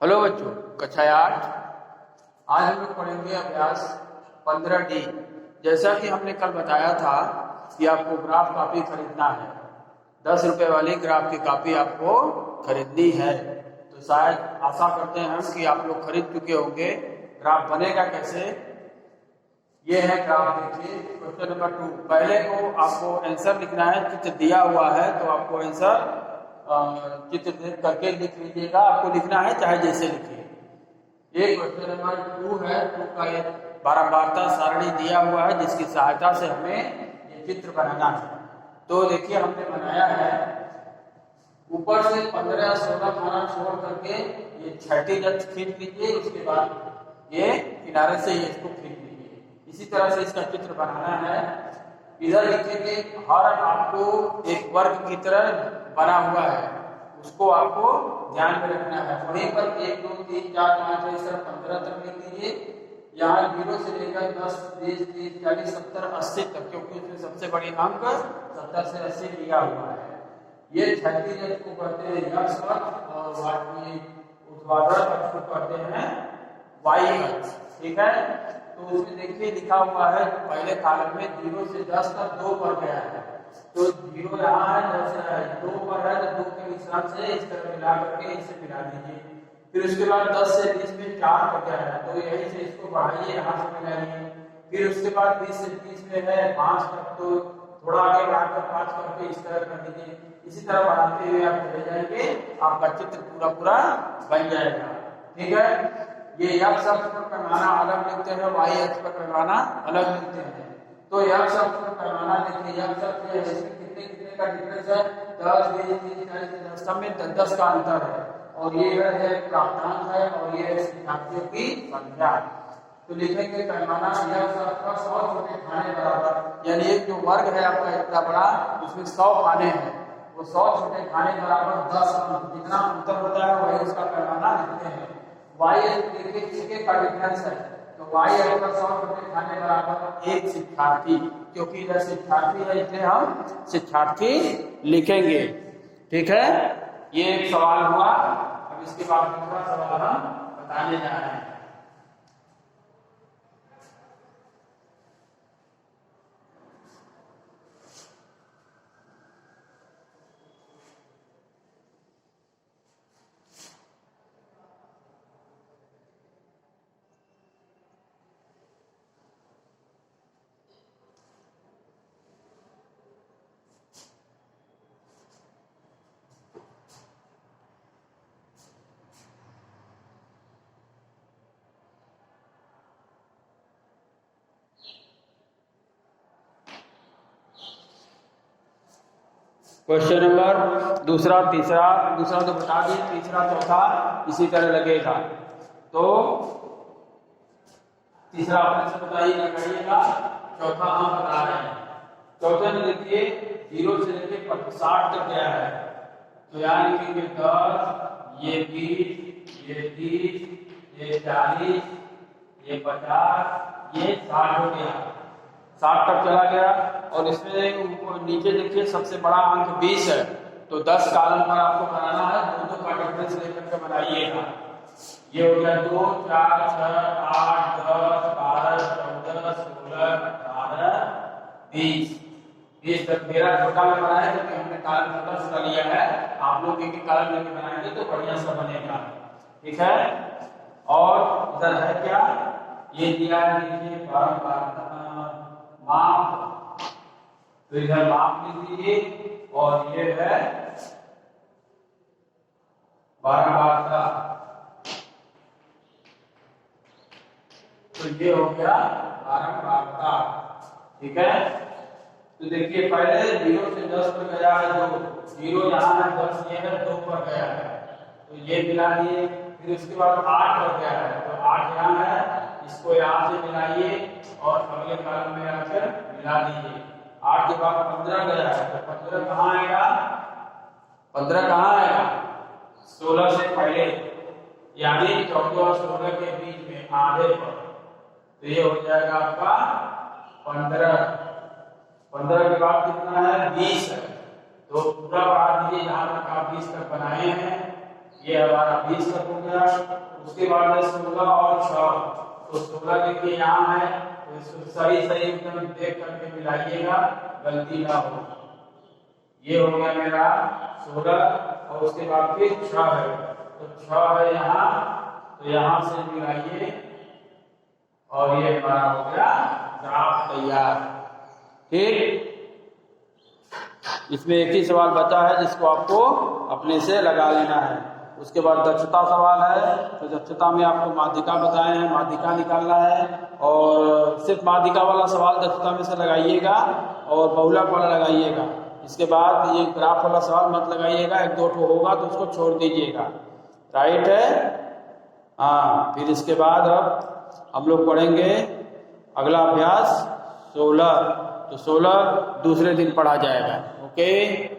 Hello बच्चों, कक्षा 8। आज हम लोग पढ़ेंगे अभ्यास 15D। जैसा कि हमने कल बताया था कि आपको ग्राफ कॉपी खरीदना है। 10 रुपए वाली ग्राफ की कॉपी आपको खरीदनी है। तो शायद आशा करते हैं हम कि आप लोग खरीद चुके होंगे। ग्राफ बनेगा कैसे, ये है ग्राफ। देखिए क्वेश्चन नंबर 2। पहले को आपको आंसर लिखना है। चित्र दिया हुआ है तो आपको आंसर चित्र देख करके लिख लीजिएगा। आपको लिखना है चाहे जैसे लिखिए। ये क्वेश्चन नंबर 2 है। 2 का ये बारंबारता सारणी दिया हुआ है जिसकी सहायता से हमें ये चित्र बनाना है। तो देखिए हमने बनाया है, ऊपर से 15 16 खाना छोड़ करके ये क्षैतिज अक्ष खींच लीजिए। उसके बाद ये किनारे से ये इसको खींच लीजिए। इसी तरह से इसका चित्र बनाना है। इधर लिखेंगे हर आपको एक वर्ग की तरह बना हुआ है, उसको आपको ध्यान में रखना है। वहीं पर 1 2 3 4 5 6 7 15 तक लिख लीजिए। यहाँ 0 से लेकर 10 20 30 40 70 80 तक, क्योंकि उसमें सबसे बड़ी अंक 70 से 80 दिया हुआ है। ये क्षैतिज अक्ष को कहते हैं यक्ष अक्ष और ऊर्ध्वाधर अक्ष को कहते हैं वाई अक्ष। ठीक है, तो उसमें देखिए लिखा हुआ है पहले कॉलम में 0 से 10 तक 2 पर गया है। तो 0 यहाँ है, 10 है, 2 पर है तो 2 के निशान से इस तरह मिला करके इसे मिला दीजिए। फिर उसके बाद 10 से 20 में 4 पर गया है तो यहीं से इसको बढ़ाइए, यहाँ से मिलाइए। फिर उसके बाद 20 से 30 में है 5 तक, तो थोड़ा आगे बढ़ाकर 5 करके इस तरह कर दीजिए। इसी तरह बढ़ाते हुए आप चले जाएंगे, आपका चित्र पूरा पूरा बन जाएगा। ठीक है, ये x अक्ष पर पैमाना अलग लिखते हैं, y अक्ष पर पैमाना अलग लिखते हैं। तो x अक्ष पर पैमाना देखिए, x अक्ष है इसमें कितने कितने का डिफरेंस है, 10 20 30 40 सब में 10 का अंतर है। और ये है प्राप्तांक है और ये है शिक्षार्थियों की संख्या। तो लिखेंगे पैमाना x अक्ष का 100 छोटे खाने बराबर, यानी एक जो वर्ग है आपका इतना बड़ा, उसमें 100 खाने हैं, वो 100 छोटे खाने बराबर 10 अंक। जितना अंतर होता है वही उसका पैमाना लिखते हैं। y देखिए इसके का डिफरेंस है, तो y अगर 100 छोटे खाने बराबर एक शिक्षार्थी, क्योंकि इधर शिक्षार्थी है इसलिए हम शिक्षार्थी लिखेंगे। ठीक है, ये एक सवाल हुआ। अब इसके बाद दूसरा सवाल हम बताने जा रहे हैं। क्वेश्चन नंबर दूसरा तो बता दिए, तीसरा चौथा इसी तरह लगेगा। तो तीसरा अपने से बताइएगा, करिएगा। चौथा हम बता रहे हैं। चौथे में देखिए 0 से लेके 60 तक गया है, तो यहाँ लिखेंगे 10, ये 20, ये 30, ये 40, ये 50, ये 60 हो गया। 60 तक चला गया। और इसमें नीचे देखिए सबसे बड़ा अंक 20 है, तो 10 कॉलम पर आपको बनाना है। 2 का डिफरेंस लेकर के बनाइएगा। ये हो गया 2 4 6 8 10 12 14 16 18 20 तक। मेरा छोटा में बना है क्योंकि हमने कॉलम छोटा छोटा लिया है। आप लोग एक एक कॉलम लेके बनाएंगे तो बढ़िया सा बनेगा। ठीक है, और इधर है क्या, ये दिया है देखिए बारंबारता माप, तो इधर माप लिख दीजिए। और ये है बारंबारता, तो ये हो गया बारंबारता। ठीक है, तो देखिए पहले 0 से 10 पर गया है, 0 यहाँ है, 10 ये है, 2 पर गया है तो ये मिला दिए। फिर उसके बाद 8 पर गया है, तो 8 यहाँ है, इसको यहाँ से मिलाइए और अगले कॉलम में आकर मिला दीजिए। 8 के बाद 15 गया है, तो 15 कहाँ आएगा, 15 कहाँ आएगा, 16 से पहले, यानी 14 और 16 के बीच में आधे पर। तो ये हो जाएगा आपका 15। 15 के बाद कितना है, 20 है, तो पूरा बढ़ा दीजिए जहां तक आप 20 तक बनाए हैं। ये हमारा 20 तक हो गया। उसके बाद है 16 और 6, तो 16 देखिए यहाँ है, तो इसको सही एकदम देख करके मिलाइएगा, गलती ना हो। ये हो गया मेरा 16 और उसके बाद फिर 6 है, तो 6 है यहाँ, तो यहाँ से मिलाइए और ये हमारा हो गया ग्राफ तैयार। ठीक, इसमें एक ही सवाल बचा है जिसको आपको अपने से लगा लेना है। उसके बाद दक्षता सवाल है, तो दक्षता में आपको माध्यिका बताए हैं, माध्यिका निकालना है और सिर्फ माध्यिका वाला सवाल दक्षता में से लगाइएगा और बहुलक वाला लगाइएगा। इसके बाद ये ग्राफ वाला सवाल मत लगाइएगा, 1-2 ठो होगा तो उसको छोड़ दीजिएगा। राइट है, हाँ। फिर इसके बाद अब हम लोग पढ़ेंगे अगला अभ्यास 16, तो 16 दूसरे दिन पढ़ा जाएगा। ओके।